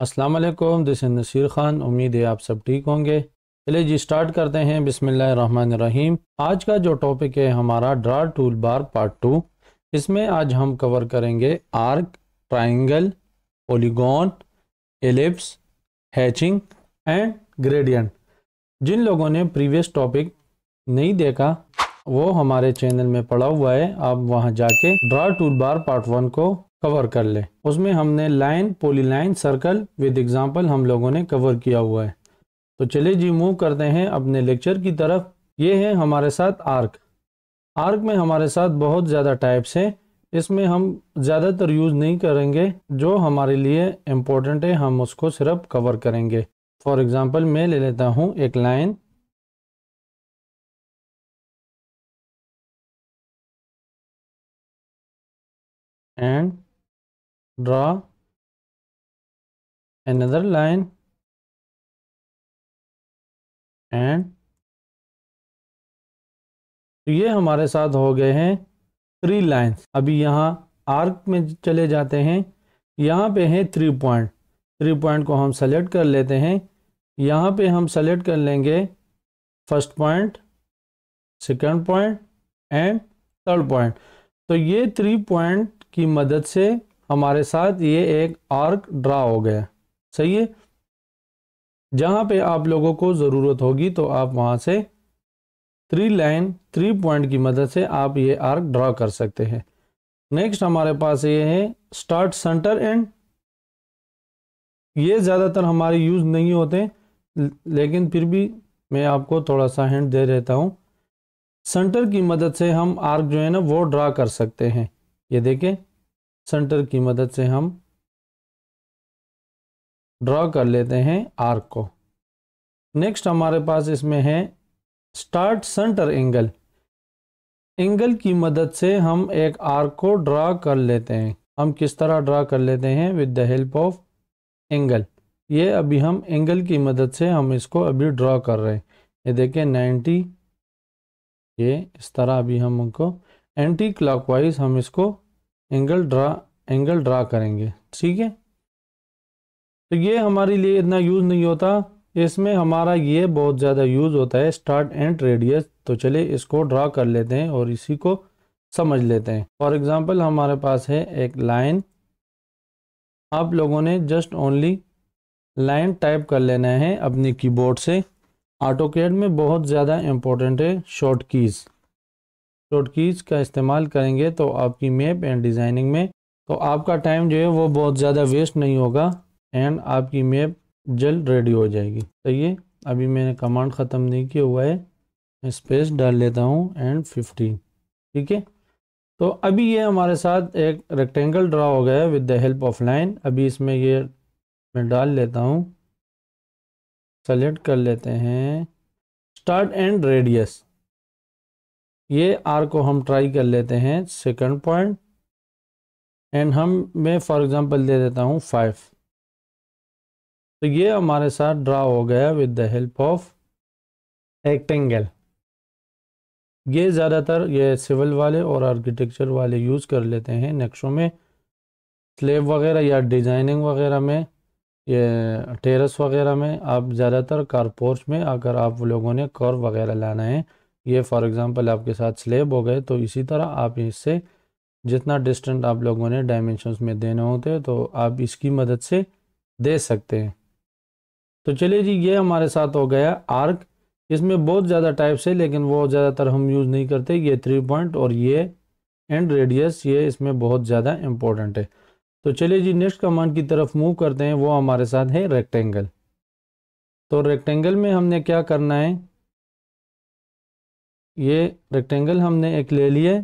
अस्सलाम वालेकुम, this is Naseer Khan. उम्मीद है आप सब ठीक होंगे। चलिए जी स्टार्ट करते हैं। बिस्मिल्लाहिर्रहमानिर्रहीम। आज का जो टॉपिक है हमारा ड्रा टूल बार पार्ट 2। इसमें आज हम कवर करेंगे arc, triangle, polygon, ellipse, hatching and gradient. जिन लोगों ने प्रीवियस टॉपिक नहीं देखा वो हमारे चैनल में पड़ा हुआ है, आप वहां जाके ड्रा टूल बार पार्ट 1 को कवर कर ले। उसमें हमने line, polyline, circle with example हम लोगों ने कवर किया हुआ है। तो चलिए जी मूव करते हैं अपने लेक्चर की तरफ। ये है हमारे साथ आर्क। आर्क में हमारे साथ बहुत ज़्यादा टाइप्स हैं। इसमें हम ज़्यादातर यूज़ नहीं करेंगे, जो हमारे लिए इम्पोर्टेंट है हम उसको सिर्फ कवर करेंगे। फॉर एग्ज़ाम्पल मैं ले लेता हूँ एक line, and draw another line and. तो ये हमारे साथ हो गए हैं 3 लाइन्स। अभी यहाँ आर्क में चले जाते हैं। यहाँ पे है 3 पॉइंट। 3 पॉइंट को हम सेलेक्ट कर लेते हैं। यहाँ पे हम सेलेक्ट कर लेंगे first point, second point and third point. तो ये 3 पॉइंट की मदद से हमारे साथ ये एक आर्क ड्रा हो गया। सही है। जहाँ पे आप लोगों को ज़रूरत होगी तो आप वहाँ से 3 पॉइंट की मदद से आप ये आर्क ड्रा कर सकते हैं। नेक्स्ट हमारे पास ये है स्टार्ट, सेंटर एंड। ये ज़्यादातर हमारे यूज़ नहीं होते, लेकिन फिर भी मैं आपको थोड़ा सा हिंट दे देता हूँ। सेंटर की मदद से हम आर्क जो है ना वो ड्रा कर सकते हैं। ये देखें, सेंटर की मदद से हम ड्रा कर लेते हैं आर्क को। नेक्स्ट हमारे पास इसमें है स्टार्ट सेंटर एंगल। एंगल की मदद से हम एक आर्क को ड्रा कर लेते हैं। हम किस तरह ड्रा कर लेते हैं? With the help of angle. ये अभी हम एंगल की मदद से हम इसको अभी ड्रा कर रहे हैं। ये देखें 90, ये इस तरह अभी हम उनको एंटी क्लॉकवाइज हम इसको एंगल ड्रा करेंगे। ठीक है। तो ये हमारे लिए इतना यूज़ नहीं होता। इसमें हमारा ये बहुत ज़्यादा यूज़ होता है स्टार्ट एंड रेडियस। तो चलिए इसको ड्रा कर लेते हैं और इसी को समझ लेते हैं। फॉर एग्ज़ाम्पल हमारे पास है एक लाइन। आप लोगों ने जस्ट ओनली लाइन टाइप कर लेना है अपने कीबोर्ड से। ऑटोकैड में बहुत ज़्यादा इम्पोर्टेंट है शॉर्ट कीज़। शॉर्ट कीज़ का इस्तेमाल करेंगे तो आपकी मैप एंड डिज़ाइनिंग में तो आपका टाइम जो है वो बहुत ज़्यादा वेस्ट नहीं होगा एंड आपकी मैप जल्द रेडी हो जाएगी। तो ये अभी मैंने कमांड ख़त्म नहीं किया हुआ है, स्पेस डाल लेता हूँ एंड 15। ठीक है। तो अभी ये हमारे साथ एक रेक्टेंगल ड्रा हो गया है with the help of line. अभी इसमें ये मैं डाल लेता हूँ, सेलेक्ट कर लेते हैं स्टार्ट एंड रेडियस। ये आर को हम ट्राई कर लेते हैं सेकंड पॉइंट एंड मैं फॉर एग्जांपल दे देता हूँ 5। तो ये हमारे साथ ड्रा हो गया with the help of rectangle. ये ज़्यादातर ये सिविल वाले और आर्किटेक्चर वाले यूज़ कर लेते हैं नक्शों में, स्लेब वगैरह या डिज़ाइनिंग वगैरह में, ये टेरेस वगैरह में। आप ज़्यादातर कारपोर्च में अगर आप लोगों ने कर्व वगैरह लाना है, ये फॉर एग्जांपल आपके साथ स्लेब हो गए, तो इसी तरह आप इससे जितना डिस्टेंट आप लोगों ने डायमेंशंस में देने होते हैं तो आप इसकी मदद से दे सकते हैं। तो चलिए जी ये हमारे साथ हो गया आर्क। इसमें बहुत ज़्यादा टाइप्स है लेकिन वो ज़्यादातर हम यूज़ नहीं करते। ये 3 पॉइंट और ये एंड रेडियस, ये इसमें बहुत ज़्यादा इम्पोर्टेंट है। तो चलिए जी नेक्स्ट कमांड की तरफ मूव करते हैं। वो हमारे साथ है रेक्टेंगल। तो रेक्टेंगल में हमने क्या करना है, ये रेक्टेंगल हमने एक ले लिया।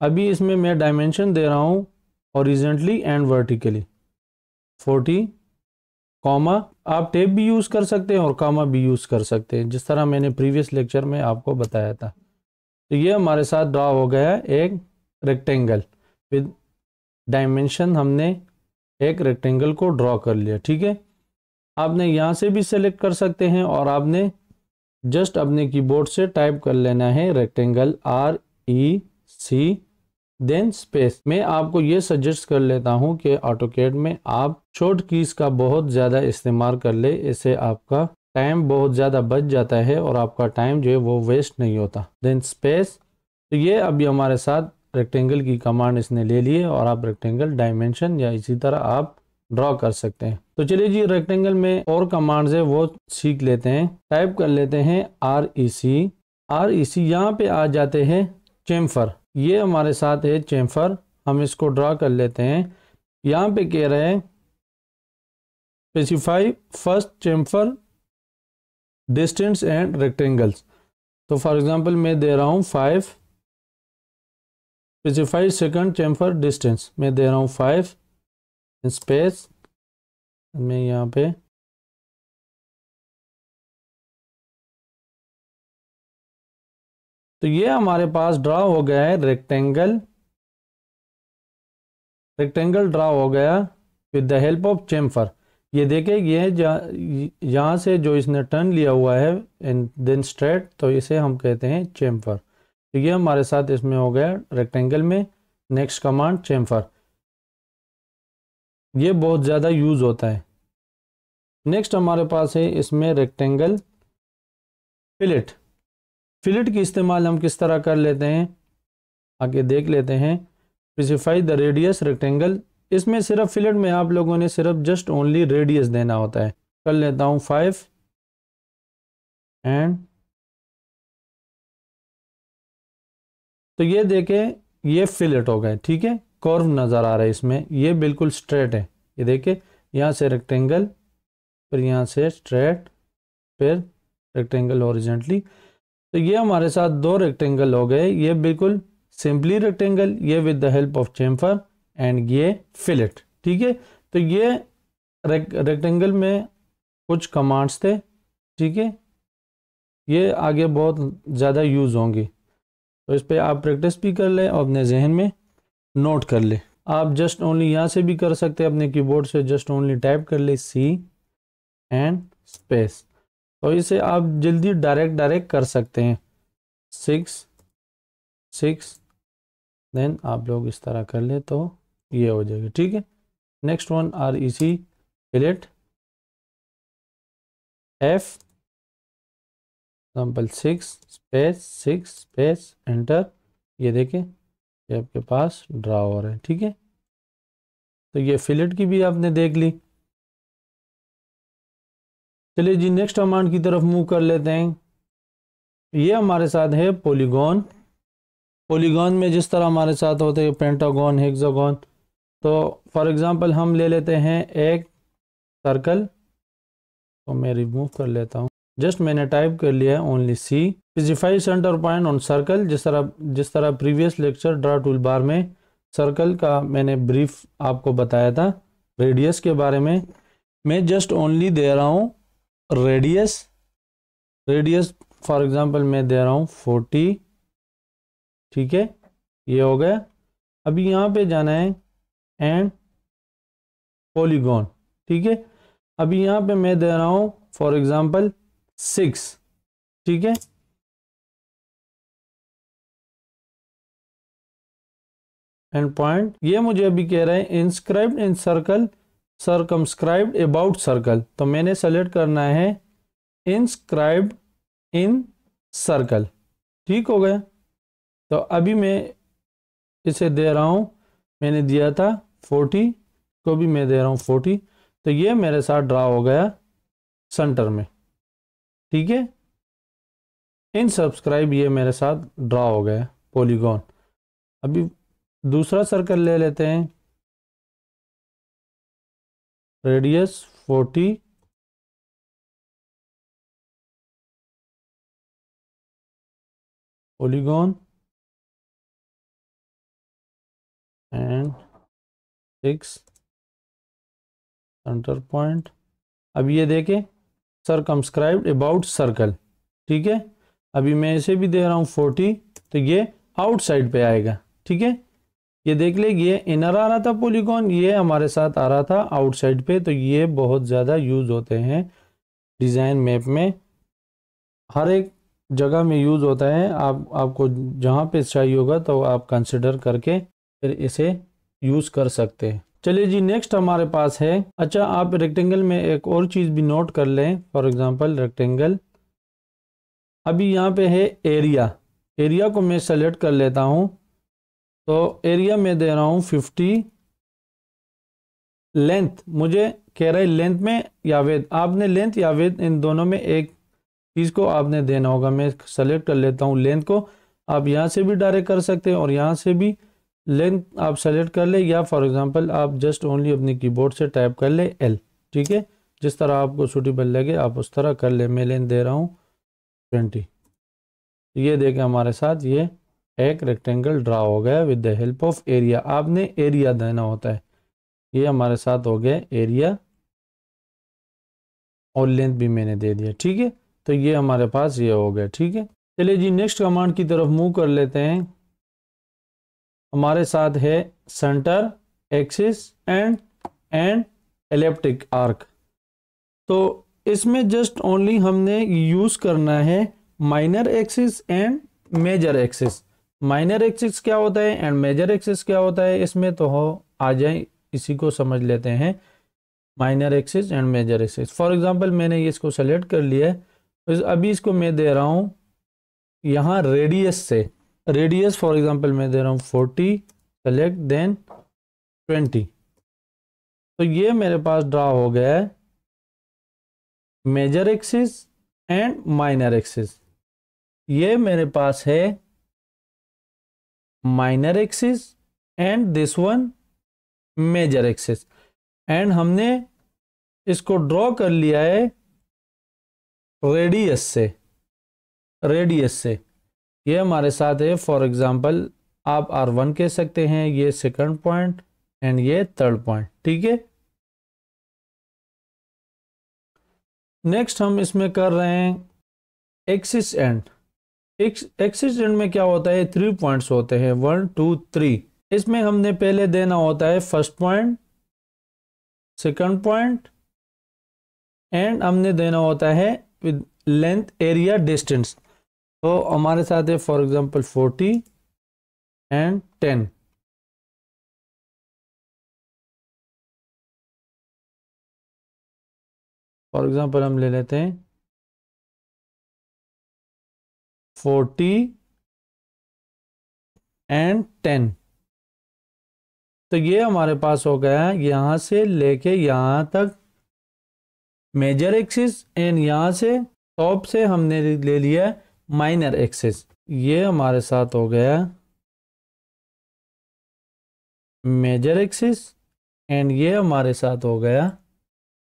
अभी इसमें मैं डायमेंशन दे रहा हूँ हॉरिजॉन्टली एंड वर्टिकली 40, कॉमा। आप टेप भी यूज़ कर सकते हैं और कॉमा भी यूज़ कर सकते हैं, जिस तरह मैंने प्रीवियस लेक्चर में आपको बताया था। तो ये हमारे साथ ड्रा हो गया एक रेक्टेंगल विद डायमेंशन। हमने एक रेक्टेंगल को ड्रॉ कर लिया। ठीक है। आपने यहाँ से भी सेलेक्ट कर सकते हैं और आपने जस्ट अपने कीबोर्ड से टाइप कर लेना है रेक्टेंगल, REC देन स्पेस। मैं आपको ये सजेस्ट कर लेता हूँ कि ऑटोकैड में आप शॉर्ट कीज का बहुत ज़्यादा इस्तेमाल कर ले, इससे आपका टाइम बहुत ज़्यादा बच जाता है और आपका टाइम जो है वो वेस्ट नहीं होता। देन स्पेस, तो ये अभी हमारे साथ रेक्टेंगल की कमांड इसने ले ली है और आप रेक्टेंगल डायमेंशन या इसी तरह आप ड्रॉ कर सकते हैं। तो चलिए जी, रेक्टेंगल में और कमांड्स है वो सीख लेते हैं। टाइप कर लेते हैं REC। यहाँ पे आ जाते हैं चेम्फर, ये हमारे साथ है चेम्फर, हम इसको ड्रॉ कर लेते हैं। यहाँ पे कह रहे हैं specify first Chemphar distance and rectangles. तो फॉर एग्जांपल मैं दे रहा हूँ 5। स्पेसिफाई सेकंड चेम्फर डिस्टेंस, मैं दे रहा हूँ 5 स्पेस। मैं यहाँ पे तो ये हमारे पास ड्रा हो गया है रेक्टेंगल ड्रा हो गया with the help of Chemphar. ये देखें, ये यहाँ से जो इसने टर्न लिया हुआ है एंड देन स्ट्रेट, तो इसे हम कहते हैं चेम्फर। तो ये हमारे साथ इसमें हो गया रेक्टेंगल में। नेक्स्ट कमांड चेम्फर, ये बहुत ज़्यादा यूज़ होता है। नेक्स्ट हमारे पास है इसमें रेक्टेंगल फिलेट। फिलेट की इस्तेमाल हम किस तरह कर लेते हैं आगे देख लेते हैं। स्पेसिफाई द रेडियस रेक्टेंगल, इसमें सिर्फ फिलेट में आप लोगों ने सिर्फ जस्ट ओनली रेडियस देना होता है। कर लेता हूँ 5 एंड तो ये देखें, ये फिलेट हो गए, ठीक है। कर्व नज़र आ रहा है इसमें, ये बिल्कुल स्ट्रेट है। ये देखें, यहाँ से रेक्टेंगल, फिर यहाँ से स्ट्रेट, फिर रेक्टेंगल हॉरिजॉन्टली। तो ये हमारे साथ 2 रेक्टेंगल हो गए, ये बिल्कुल सिंपली रेक्टेंगल, ये with the help of Chemphar and ये फिलेट, ठीक है। तो ये रेक्टेंगल में कुछ कमांड्स थे, ठीक है। ये आगे बहुत ज़्यादा यूज़ होंगी, तो इस पर आप प्रैक्टिस भी कर लें और अपने जहन में नोट कर ले। आप जस्ट ओनली यहाँ से भी कर सकते हैं, अपने कीबोर्ड से जस्ट ओनली टाइप कर ले C एंड स्पेस, तो इसे आप जल्दी डायरेक्ट कर सकते हैं। 6 देन आप लोग इस तरह कर ले तो ये हो जाएगा, ठीक है। Next one REC fillet F example 6 space enter. ये देखें, ये आपके पास ड्रा हो रहा है, ठीक है। तो ये फिलेट की भी आपने देख ली। चलिए जी, नेक्स्ट कमांड की तरफ मूव कर लेते हैं। ये हमारे साथ है पॉलीगॉन। पॉलीगॉन में जिस तरह हमारे साथ होते हैं पेंटागन, हेक्सागन, तो फॉर एग्जांपल हम ले लेते हैं एक सर्कल, तो मैं रिमूव कर लेता हूँ। जस्ट मैंने टाइप कर लिया है only C। Specify centre point on circle, जिस तरह previous lecture draw tool bar में सर्कल का मैंने ब्रीफ आपको बताया था रेडियस के बारे में। मैं जस्ट ओनली दे रहा हूँ रेडियस फॉर एग्जांपल मैं दे रहा हूँ 40, ठीक है। ये हो गया। अभी यहाँ पे जाना है एंड पॉलीगॉन, ठीक है। अभी यहाँ पे मैं दे रहा हूँ फॉर एग्जांपल 6, ठीक है। एंड पॉइंट, ये मुझे अभी कह रहा है inscribed in circle circumscribed about circle, तो मैंने सेलेक्ट करना है इंस्क्राइब्ड इन सर्कल, ठीक हो गया। तो अभी मैं इसे दे रहा हूँ, मैंने दिया था 40, को भी मैं दे रहा हूँ 40, तो ये मेरे साथ ड्रा हो गया सेंटर में, ठीक है। इन सब्सक्राइब ये मेरे साथ ड्रा हो गया पॉलीगॉन। अभी दूसरा सर्कल ले लेते हैं, radius 40, polygon and 6 centre point. अब ये देखें सर्कमस्क्राइब्ड अबाउट सर्कल, ठीक है। अभी मैं इसे भी दे रहा हूँ 40, तो ये आउटसाइड पे आएगा, ठीक है। ये देख ले, ये इनर आ रहा था पॉलीगॉन, ये हमारे साथ आ रहा था आउटसाइड पे। तो ये बहुत ज़्यादा यूज़ होते हैं डिज़ाइन मैप में। हर एक जगह में यूज़ होता है। आपको जहाँ पे चाहिए होगा तो आप कंसिडर करके फिर इसे यूज़ कर सकते हैं। चलिए जी, नेक्स्ट हमारे पास है, अच्छा आप रेक्टेंगल में एक और चीज़ भी नोट कर लें। फॉर एग्जांपल रेक्टेंगल, अभी यहाँ पे है एरिया, एरिया को मैं सेलेक्ट कर लेता हूँ। तो एरिया में दे रहा हूँ 50, लेंथ मुझे कह रहा है लेंथ में या विड्थ, आपने लेंथ या विड्थ इन दोनों में एक चीज़ को आपने देना होगा। मैं सेलेक्ट कर लेता हूँ लेंथ को। आप यहाँ से भी डायरेक्ट कर सकते हैं और यहाँ से भी लेंथ आप सेलेक्ट कर ले, या फॉर एग्जांपल आप जस्ट ओनली अपनी कीबोर्ड से टाइप कर ले एल, ठीक है। जिस तरह आपको सूटेबल लगे आप उस तरह कर ले। मैं लेंथ दे रहा हूँ 20। ये देखें हमारे साथ ये एक रेक्टेंगल ड्रा हो गया with the help of area. आपने एरिया देना होता है। ये हमारे साथ हो गया एरिया और लेंथ भी मैंने दे दिया, ठीक है। तो ये हमारे पास ये हो गया, ठीक है। चलिए जी, नेक्स्ट कमांड की तरफ मूव कर लेते हैं। हमारे साथ है centre, axis and elliptic arc. तो इसमें जस्ट ओनली हमने यूज करना है minor axis and major axis. Minor axis क्या होता है एंड मेजर एक्सिस क्या होता है, इसमें तो हो आ जाए, इसी को समझ लेते हैं। Minor axis and major axis, for example मैंने इसको सेलेक्ट कर लिया है। अभी इसको मैं दे रहा हूँ यहाँ रेडियस से, रेडियस फॉर एग्जांपल मैं दे रहा हूँ 40, सेलेक्ट देन 20। तो ये मेरे पास ड्रा हो गया है major axis and minor axis. ये मेरे पास है minor axis and this one major axis, and हमने इसको ड्रॉ कर लिया है रेडियस से, रेडियस से। ये हमारे साथ है, फॉर एग्जांपल आप R1 कह सकते हैं, ये सेकंड पॉइंट एंड ये थर्ड पॉइंट, ठीक है। नेक्स्ट हम इसमें कर रहे हैं एक्सिस एंड। एक्सिस एंड में क्या होता है, 3 पॉइंट्स होते हैं, 1 2 3। इसमें हमने पहले देना होता है first point, second point and हमने देना होता है विद लेंथ, एरिया, डिस्टेंस। तो हमारे साथ है for example 40 and 10। For example हम ले लेते हैं 40 एंड 10। तो ये हमारे पास हो गया है यहाँ से लेके यहाँ तक मेजर एक्सिस, एंड यहाँ से टॉप से हमने ले लिया माइनर एक्सिस। ये हमारे साथ हो गया मेजर एक्सिस एंड ये हमारे साथ हो गया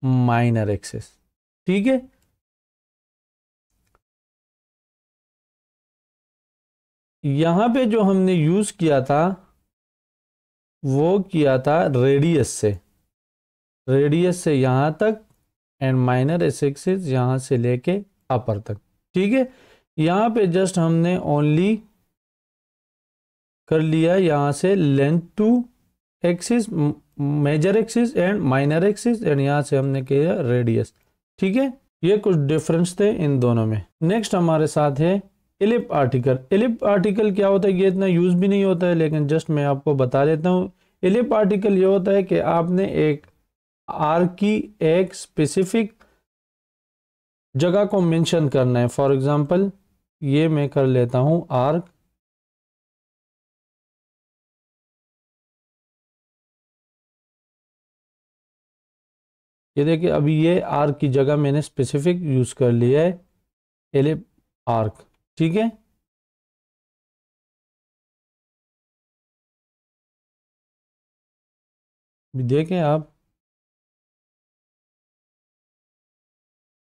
माइनर एक्सिस, ठीक है। यहाँ पे जो हमने यूज किया था वो किया था रेडियस से, रेडियस से यहाँ तक एंड माइनर एक्सिस यहाँ से लेके अपर तक, ठीक है। यहाँ पे जस्ट हमने ओनली कर लिया यहाँ से length two axis, major axis and minor axis, and यहाँ से हमने किया रेडियस, ठीक है। ये कुछ डिफरेंस थे इन दोनों में। नेक्स्ट हमारे साथ है एलिप आर्टिकल। एलिप आर्टिकल क्या होता है, ये इतना यूज भी नहीं होता है, लेकिन जस्ट मैं आपको बता देता हूँ। एलिप आर्टिकल ये होता है कि आपने एक आर्क की एक स्पेसिफिक जगह को मेंशन करना है। फॉर एग्जांपल ये मैं कर लेता हूँ आर्क, ये देखिए अभी ये आर्क की जगह मैंने स्पेसिफिक यूज कर लिया है एलिप आर्क, ठीक है। देखें आप,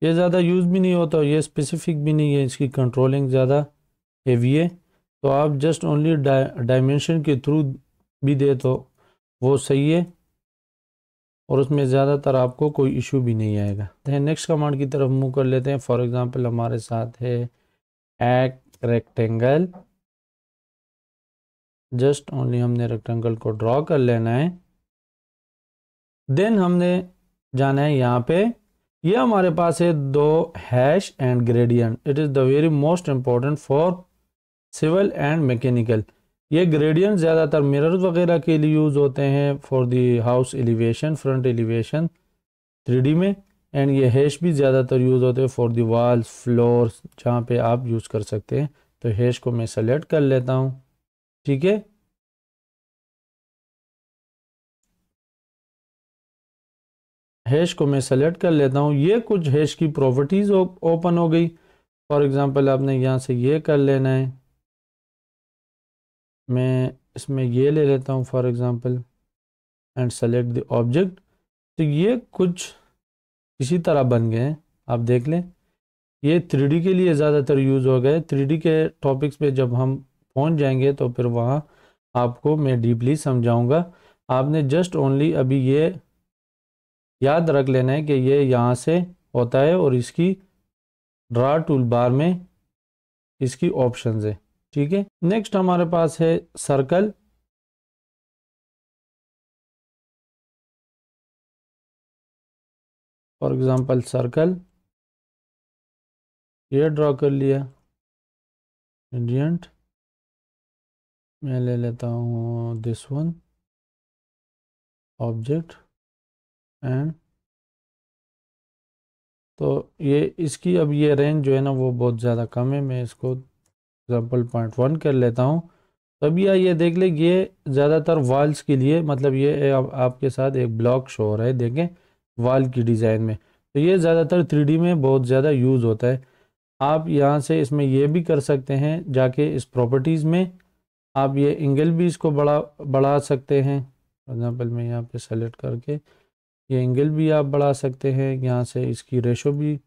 ये ज़्यादा यूज़ भी नहीं होता, ये स्पेसिफिक भी नहीं है, इसकी कंट्रोलिंग ज़्यादा हेवी है। तो आप जस्ट ओनली डायमेंशन के थ्रू भी दे तो वो सही है, और उसमें ज़्यादातर आपको कोई इशू भी नहीं आएगा। नेक्स्ट कमांड की तरफ मूव कर लेते हैं। फॉर एग्जांपल हमारे साथ है एक रेक्टेंगल, जस्ट ओनली हमने रेक्टेंगल को ड्रॉ कर लेना है। देन हमने जाना है यहाँ पे, ये हमारे पास है दो hash and gradient. It is the very most important for civil and mechanical. ये ग्रेडियंट ज़्यादातर मिरर्स वगैरह के लिए यूज़ होते हैं for the house elevation, front elevation 3D में। एंड ये हैश भी ज़्यादातर यूज़ होते हैं फॉर दी वॉल्स, फ्लोर्स, जहाँ पे आप यूज़ कर सकते हैं। तो हैश को मैं सेलेक्ट कर लेता हूँ, ठीक है। हैश को मैं सेलेक्ट कर लेता हूँ। ये कुछ हैश की प्रॉपर्टीज़ ओपन हो गई। फॉर एग्ज़ाम्पल आपने यहाँ से ये कर लेना है। मैं इसमें ये ले लेता हूँ for example and select the object. तो ये कुछ इसी तरह बन गए हैं, आप देख लें। ये 3D के लिए ज़्यादातर यूज़ हो गए। 3D के टॉपिक्स पे जब हम पहुंच जाएंगे तो फिर वहाँ आपको मैं डीपली समझाऊंगा। आपने जस्ट ओनली अभी ये याद रख लेना है कि ये यहाँ से होता है और इसकी ड्रा टूल बार में इसकी ऑप्शंस है, ठीक है। नेक्स्ट हमारे पास है सर्कल। फॉर एग्ज़ाम्पल सर्कल ये ड्रॉ कर लिया। ग्रेडियंट मैं ले लेता हूँ दिस वन, ऑब्जेक्ट एंड। तो ये इसकी अब ये रेंज जो है ना वो बहुत ज़्यादा कम है। मैं इसको एग्जाम्पल 0.1 कर लेता हूँ। तो अभी ये देख ले, ये ज़्यादातर वॉल्स के लिए, मतलब ये आपके साथ एक ब्लॉक शो हो रहा है, देखें वॉल की डिज़ाइन में। तो ये ज़्यादातर 3D में बहुत ज़्यादा यूज़ होता है। आप यहाँ से इसमें ये भी कर सकते हैं, जाके इस प्रॉपर्टीज़ में आप ये एंगल भी इसको बढ़ा सकते हैं। फॉर एग्ज़ाम्पल मैं यहाँ पे सेलेक्ट करके ये एंगल भी आप बढ़ा सकते हैं। यहाँ से इसकी रेशो भी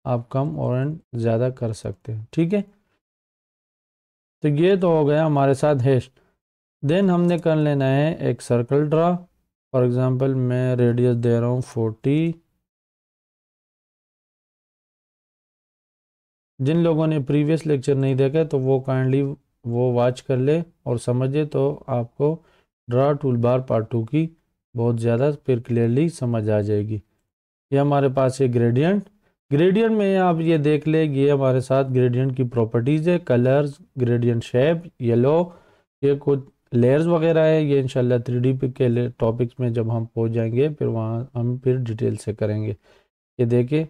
आप कम और ज़्यादा कर सकते हैं, ठीक है। तो ये तो हो गया हमारे साथ हैश। देन हमने कर लेना है एक सर्कल ड्रा। फॉर एग्ज़ाम्पल मैं रेडियस दे रहा हूँ 40। जिन लोगों ने प्रीवियस लेक्चर नहीं देखा तो वो काइंडली वो वॉच कर ले और समझे, तो आपको ड्रा टूल बार पार्ट 2 की बहुत ज़्यादा फिर क्लियरली समझ आ जाएगी। ये हमारे पास है ग्रेडियंट। ग्रेडियंट में आप ये देख ले, ये हमारे साथ ग्रेडियंट की प्रॉपर्टीज़ है, कलर्स, ग्रेडियंट शेप, येलो, ये कुछ लेयर्स वगैरह है। ये इंशाल्लाह 3D के टॉपिक्स में जब हम पहुंच जाएंगे फिर वहाँ हम फिर डिटेल से करेंगे। ये देखिए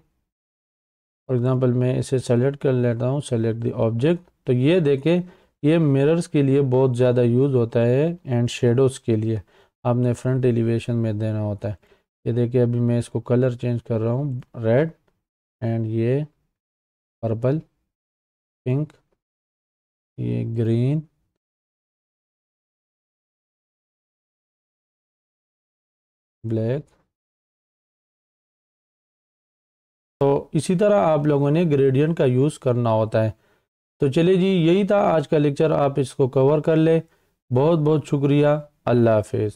फॉर एग्ज़ाम्पल मैं इसे सेलेक्ट कर लेता हूँ, सेलेक्ट द ऑब्जेक्ट। तो ये देखें ये मिरर्स के लिए बहुत ज़्यादा यूज़ होता है एंड शेडोज़ के लिए आपने फ्रंट एलिवेशन में देना होता है। ये देखिए अभी मैं इसको कलर चेंज कर रहा हूँ, रेड एंड ये पर्पल, पिंक, ये ग्रीन, ब्लैक। तो इसी तरह आप लोगों ने ग्रेडियंट का यूज़ करना होता है। तो चलिए जी, यही था आज का लेक्चर, आप इसको कवर कर ले। बहुत बहुत शुक्रिया। अल्लाह हाफिज़।